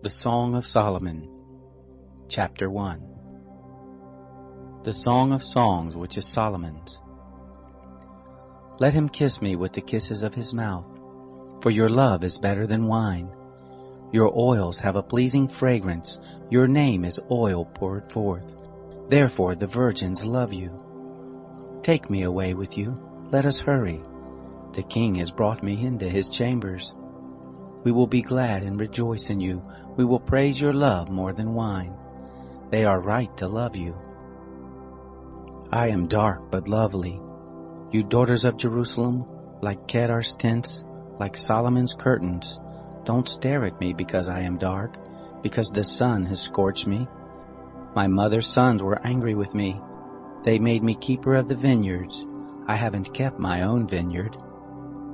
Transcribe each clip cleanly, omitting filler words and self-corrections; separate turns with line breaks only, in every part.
The Song of Solomon, Chapter 1. The Song of Songs which is Solomon's. Let him kiss me with the kisses of his mouth, for your love is better than wine. Your oils have a pleasing fragrance, your name is oil poured forth. Therefore the virgins love you. Take me away with you, let us hurry. The king has brought me into his chambers. We will be glad and rejoice in you. We will praise your love more than wine. They are right to love you. I am dark but lovely. You daughters of Jerusalem, like Kedar's tents, like Solomon's curtains. Don't stare at me because I am dark, because the sun has scorched me. My mother's sons were angry with me. They made me keeper of the vineyards. I haven't kept my own vineyard.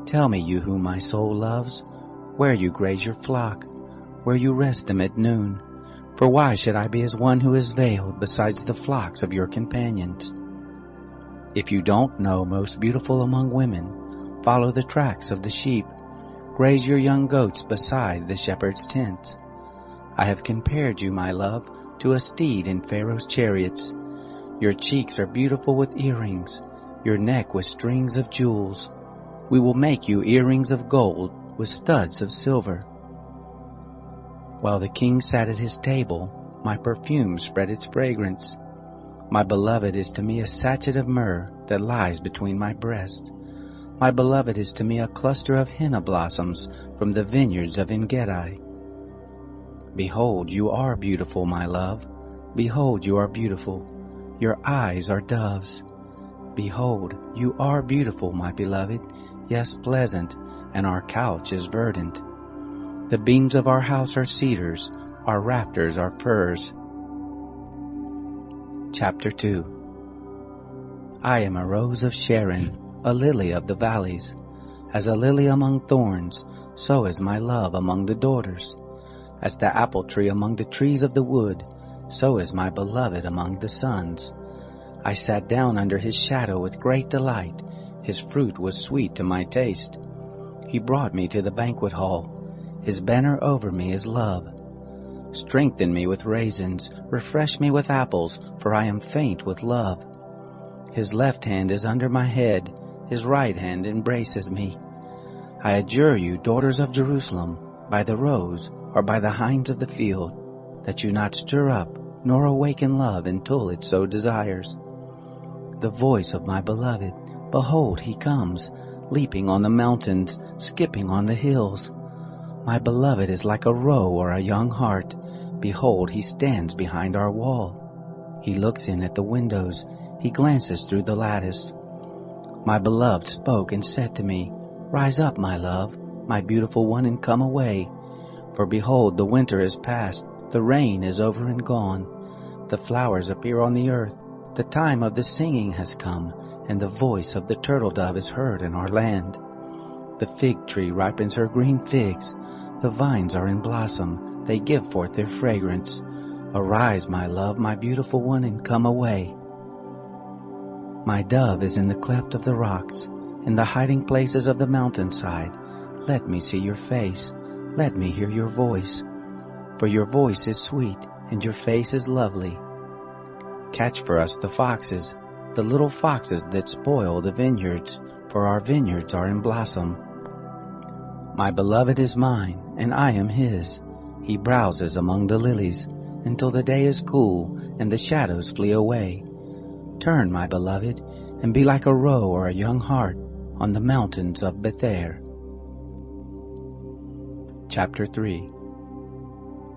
Tell me, you whom my soul loves, where you graze your flock, where you rest them at noon. For why should I be as one who is veiled besides the flocks of your companions? If you don't know, most beautiful among women, follow the tracks of the sheep. Graze your young goats beside the shepherd's tent. I have compared you, my love, to a steed in Pharaoh's chariots. Your cheeks are beautiful with earrings, your neck with strings of jewels. We will make you earrings of gold with studs of silver. While the king sat at his table, my perfume spread its fragrance. My beloved is to me a sachet of myrrh that lies between my breast. My beloved is to me a cluster of henna blossoms from the vineyards of En-gedi. Behold, you are beautiful, my love. Behold, you are beautiful. Your eyes are doves. Behold, you are beautiful, my beloved, yes, pleasant, and our couch is verdant. The beams of our house are cedars, our rafters are firs. Chapter 2. I am a rose of Sharon, a lily of the valleys. As a lily among thorns, so is my love among the daughters. As the apple tree among the trees of the wood, so is my beloved among the sons. I sat down under his shadow with great delight. His fruit was sweet to my taste. He brought me to the banquet hall. His banner over me is love. Strengthen me with raisins, refresh me with apples, for I am faint with love. His left hand is under my head, his right hand embraces me. I adjure you, daughters of Jerusalem, by the roes or by the hinds of the field, that you not stir up nor awaken love until it so desires. The voice of my beloved, behold, he comes, leaping on the mountains, skipping on the hills. My beloved is like a roe or a young hart. Behold, he stands behind our wall. He looks in at the windows. He glances through the lattice. My beloved spoke and said to me, Rise up, my love, my beautiful one, and come away. For behold, the winter is past, the rain is over and gone. The flowers appear on the earth. The time of the singing has come, and the voice of the turtle dove is heard in our land. The fig tree ripens her green figs. The vines are in blossom. They give forth their fragrance. Arise, my love, my beautiful one, and come away. My dove is in the cleft of the rocks, in the hiding places of the mountainside. Let me see your face. Let me hear your voice. For your voice is sweet, and your face is lovely. Catch for us the foxes, the little foxes that spoil the vineyards, for our vineyards are in blossom. My beloved is mine, and I am his. He browses among the lilies, until the day is cool, and the shadows flee away. Turn, my beloved, and be like a roe or a young hart on the mountains of Bether. Chapter 3.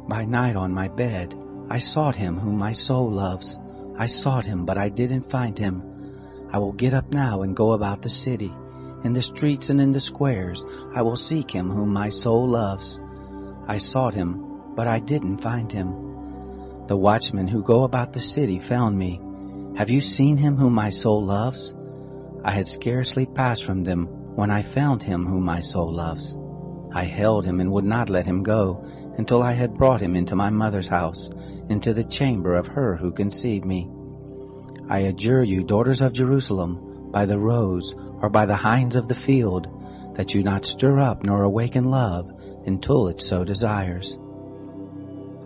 By night on my bed, I sought him whom my soul loves. I sought him, but I didn't find him. I will get up now and go about the city. In the streets and in the squares, I will seek him whom my soul loves. I sought him, but I didn't find him. The watchmen who go about the city found me. Have you seen him whom my soul loves? I had scarcely passed from them when I found him whom my soul loves. I held him and would not let him go until I had brought him into my mother's house, into the chamber of her who conceived me. I adjure you, daughters of Jerusalem, by the roes or by the hinds of the field, that you not stir up nor awaken love until it so desires.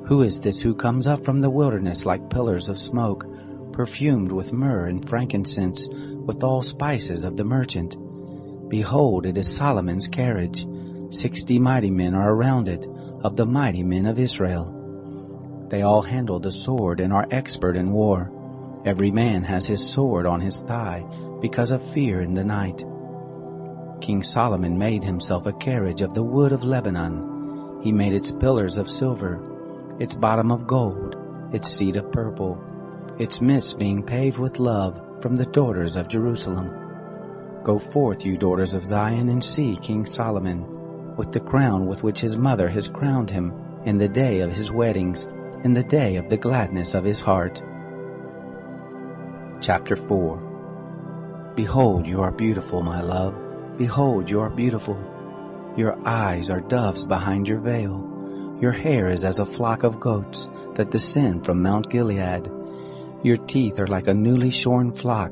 Who is this who comes up from the wilderness like pillars of smoke, perfumed with myrrh and frankincense, with all spices of the merchant? Behold, it is Solomon's carriage. 60 mighty men are around it, of the mighty men of Israel. They all handle the sword and are expert in war. Every man has his sword on his thigh, because of fear in the night. King Solomon made himself a carriage of the wood of Lebanon. He made its pillars of silver, its bottom of gold, its seat of purple, its midst being paved with love from the daughters of Jerusalem. Go forth, you daughters of Zion, and see King Solomon, with the crown with which his mother has crowned him, in the day of his weddings, in the day of the gladness of his heart. Chapter 4. Behold, you are beautiful, my love. Behold, you are beautiful. Your eyes are doves behind your veil. Your hair is as a flock of goats that descend from Mount Gilead. Your teeth are like a newly shorn flock,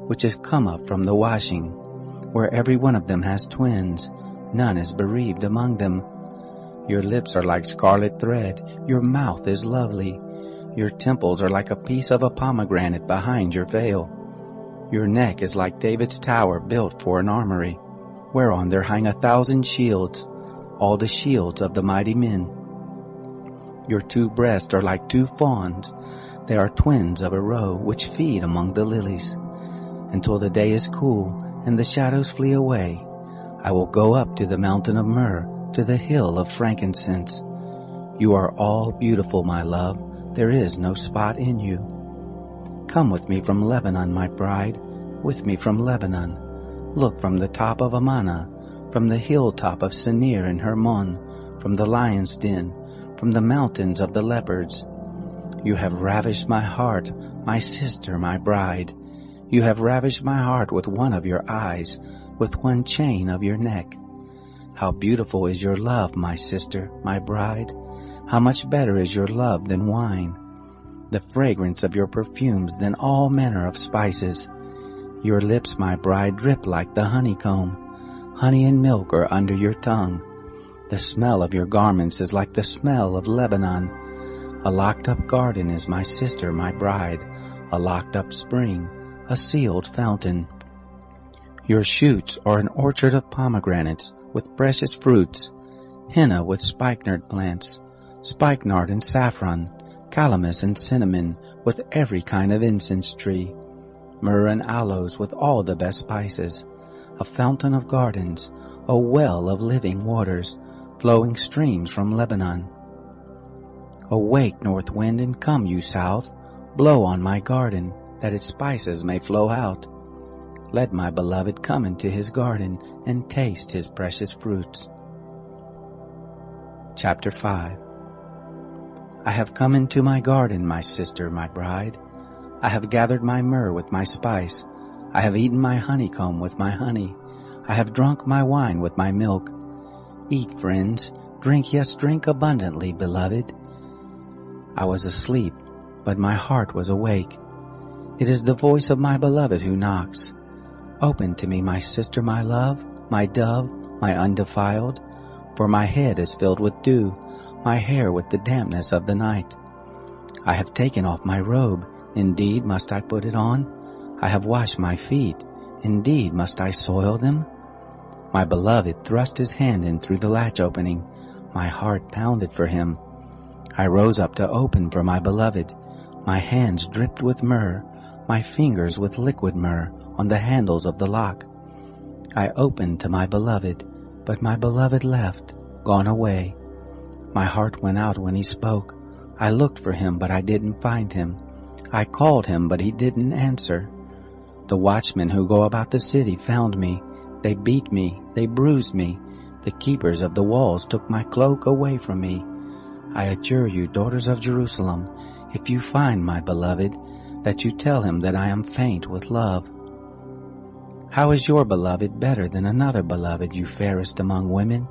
which has come up from the washing, where every one of them has twins. None is bereaved among them. Your lips are like scarlet thread. Your mouth is lovely. Your temples are like a piece of a pomegranate behind your veil. Your neck is like David's tower built for an armory, whereon there hang 1,000 shields, all the shields of the mighty men. Your 2 breasts are like 2 fawns. They are twins of a roe, which feed among the lilies. Until the day is cool, and the shadows flee away, I will go up to the mountain of myrrh, to the hill of frankincense. You are all beautiful, my love. There is no spot in you. Come with me from Lebanon, my bride, with me from Lebanon. Look from the top of Amana, from the hilltop of Senir and Hermon, from the lion's den, from the mountains of the leopards. You have ravished my heart, my sister, my bride. You have ravished my heart with one of your eyes, with one chain of your neck. How beautiful is your love, my sister, my bride. How much better is your love than wine, the fragrance of your perfumes than all manner of spices. Your lips, my bride, drip like the honeycomb. Honey and milk are under your tongue. The smell of your garments is like the smell of Lebanon. A locked-up garden is my sister, my bride, a locked-up spring, a sealed fountain. Your shoots are an orchard of pomegranates with precious fruits, henna with spikenard plants, spikenard and saffron, calamus and cinnamon with every kind of incense tree, myrrh and aloes with all the best spices, a fountain of gardens, a well of living waters, flowing streams from Lebanon. Awake, north wind, and come, you south. Blow on my garden, that its spices may flow out. Let my beloved come into his garden and taste his precious fruits. Chapter 5. I have come into my garden, my sister, my bride. I have gathered my myrrh with my spice. I have eaten my honeycomb with my honey. I have drunk my wine with my milk. Eat, friends, drink, yes, drink abundantly, beloved. I was asleep, but my heart was awake. It is the voice of my beloved who knocks. Open to me, my sister, my love, my dove, my undefiled, for my head is filled with dew, my hair with the dampness of the night. I have taken off my robe, indeed must I put it on. I have washed my feet, indeed must I soil them. My beloved thrust his hand in through the latch opening. My heart pounded for him. I rose up to open for my beloved. My hands dripped with myrrh, my fingers with liquid myrrh on the handles of the lock. I opened to my beloved, but my beloved left, gone away. My heart went out when he spoke. I looked for him, but I didn't find him. I called him, but he didn't answer. The watchmen who go about the city found me. They beat me, they bruised me. The keepers of the walls took my cloak away from me. I adjure you, daughters of Jerusalem, if you find my beloved, that you tell him that I am faint with love. How is your beloved better than another beloved, you fairest among women?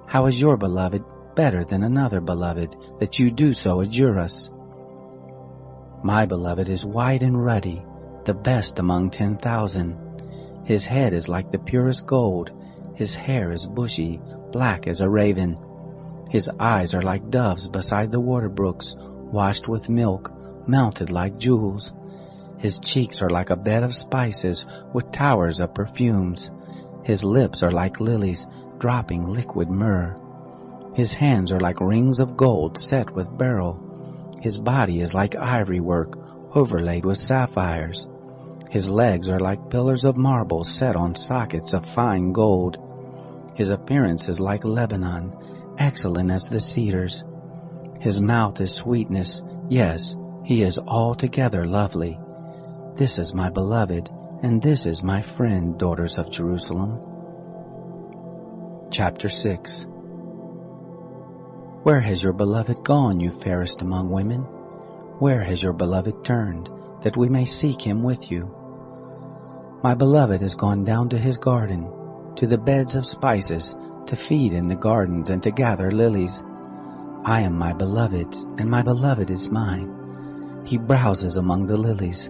How is your beloved better than another beloved, that you do so adjure us? My beloved is white and ruddy, the best among 10,000. His head is like the purest gold, his hair is bushy, black as a raven. His eyes are like doves beside the water brooks, washed with milk, mounted like jewels. His cheeks are like a bed of spices with towers of perfumes. His lips are like lilies, dropping liquid myrrh. His hands are like rings of gold set with beryl. His body is like ivory work, overlaid with sapphires. His legs are like pillars of marble set on sockets of fine gold. His appearance is like Lebanon, excellent as the cedars. His mouth is sweetness, yes, he is altogether lovely. This is my beloved, and this is my friend, daughters of Jerusalem. Chapter 6. Where has your beloved gone, you fairest among women? Where has your beloved turned, that we may seek him with you? My beloved has gone down to his garden, to the beds of spices, to feed in the gardens and to gather lilies. I am my beloved's, and my beloved is mine. He browses among the lilies.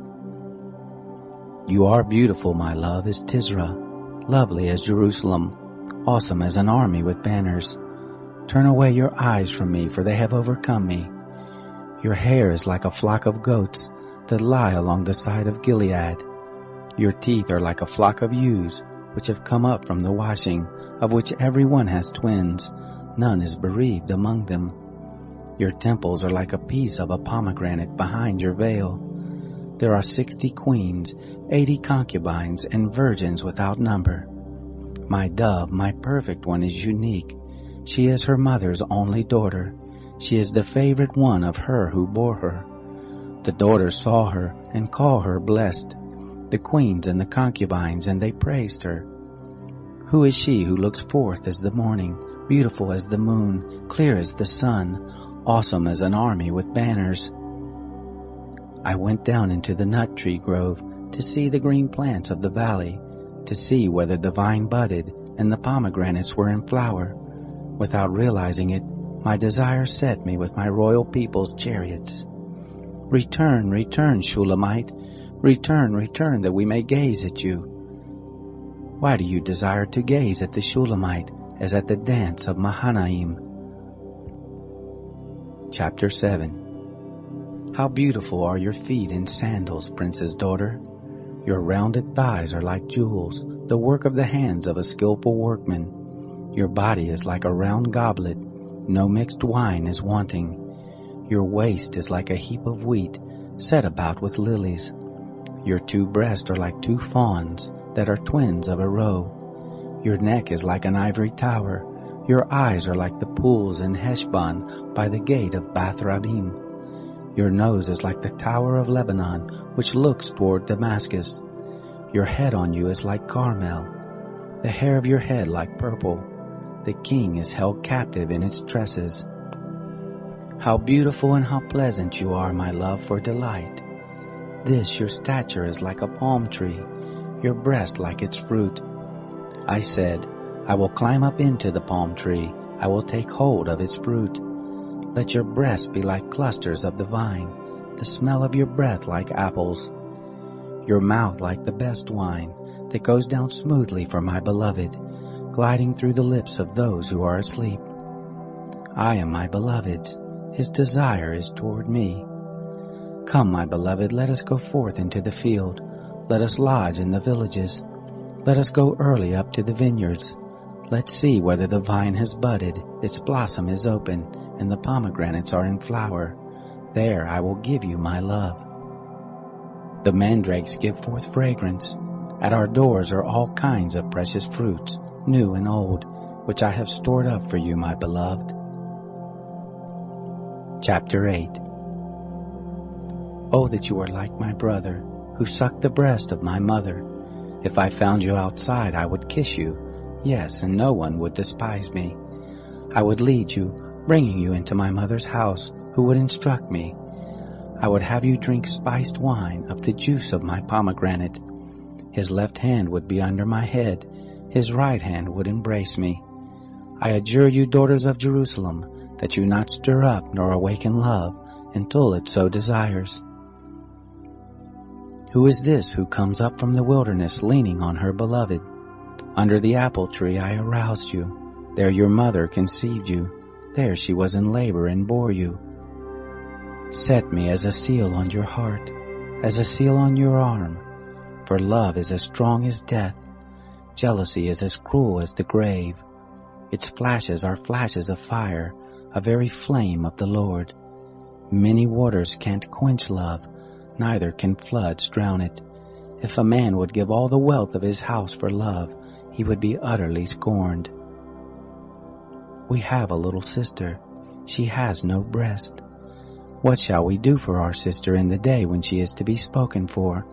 You are beautiful, my love, as Tisra, lovely as Jerusalem, awesome as an army with banners. Turn away your eyes from me, for they have overcome me. Your hair is like a flock of goats that lie along the side of Gilead. Your teeth are like a flock of ewes, which have come up from the washing, of which every one has twins. None is bereaved among them. Your temples are like a piece of a pomegranate behind your veil. There are 60 queens, 80 concubines, and virgins without number. My dove, my perfect one, is unique. She is her mother's only daughter. She is the favorite one of her who bore her. The daughters saw her and called her blessed, the queens and the concubines, and they praised her. Who is she who looks forth as the morning, beautiful as the moon, clear as the sun, awesome as an army with banners? I went down into the nut tree grove to see the green plants of the valley, to see whether the vine budded and the pomegranates were in flower. Without realizing it, my desire set me with my royal people's chariots. Return, return, Shulamite. Return, return, that we may gaze at you. Why do you desire to gaze at the Shulamite as at the dance of Mahanaim? Chapter 7. How beautiful are your feet in sandals, prince's daughter. Your rounded thighs are like jewels, the work of the hands of a skillful workman. Your body is like a round goblet, no mixed wine is wanting. Your waist is like a heap of wheat, set about with lilies. Your 2 breasts are like 2 fawns that are twins of a roe. Your neck is like an ivory tower. Your eyes are like the pools in Heshbon by the gate of Bath-rabbim. Your nose is like the tower of Lebanon, which looks toward Damascus. Your head on you is like Carmel, the hair of your head like purple. The king is held captive in its tresses. How beautiful and how pleasant you are, my love, for delight. This your stature is like a palm tree, your breast like its fruit. I said, I will climb up into the palm tree, I will take hold of its fruit. Let your breasts be like clusters of the vine, the smell of your breath like apples. Your mouth like the best wine, that goes down smoothly for my beloved, gliding through the lips of those who are asleep. I am my beloved's, his desire is toward me. Come, my beloved, let us go forth into the field. Let us lodge in the villages. Let us go early up to the vineyards. Let's see whether the vine has budded, its blossom is open, and the pomegranates are in flower. There I will give you my love. The mandrakes give forth fragrance. At our doors are all kinds of precious fruits, new and old, which I have stored up for you, my beloved. Chapter 8. Oh, that you were like my brother, who sucked the breast of my mother. If I found you outside, I would kiss you, yes, and no one would despise me. I would lead you, bringing you into my mother's house, who would instruct me. I would have you drink spiced wine of the juice of my pomegranate. His left hand would be under my head, his right hand would embrace me. I adjure you, daughters of Jerusalem, that you not stir up nor awaken love until it so desires. Who is this who comes up from the wilderness leaning on her beloved? Under the apple tree I aroused you. There your mother conceived you. there she was in labor and bore you. Set me as a seal on your heart, as a seal on your arm, for love is as strong as death, jealousy is as cruel as the grave. Its flashes are flashes of fire, a very flame of the Lord. Many waters can't quench love, neither can floods drown it. If a man would give all the wealth of his house for love, he would be utterly scorned. We have a little sister. She has no breast. What shall we do for our sister in the day when she is to be spoken for?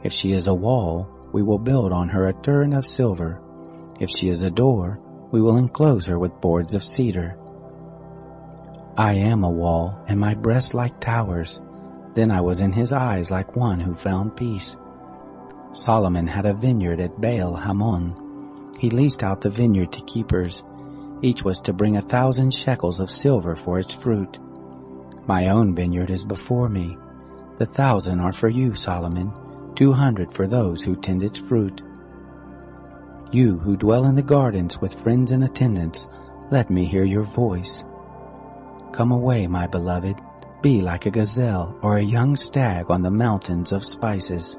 If she is a wall, we will build on her a turret of silver. If she is a door, we will enclose her with boards of cedar. I am a wall, and my breasts like towers. Then I was in his eyes like one who found peace. Solomon had a vineyard at Baal Hamon. He leased out the vineyard to keepers. Each was to bring 1,000 shekels of silver for its fruit. My own vineyard is before me. The 1,000 are for you, Solomon, 200 for those who tend its fruit. You who dwell in the gardens with friends and attendants, let me hear your voice. Come away, my beloved, be like a gazelle or a young stag on the mountains of spices.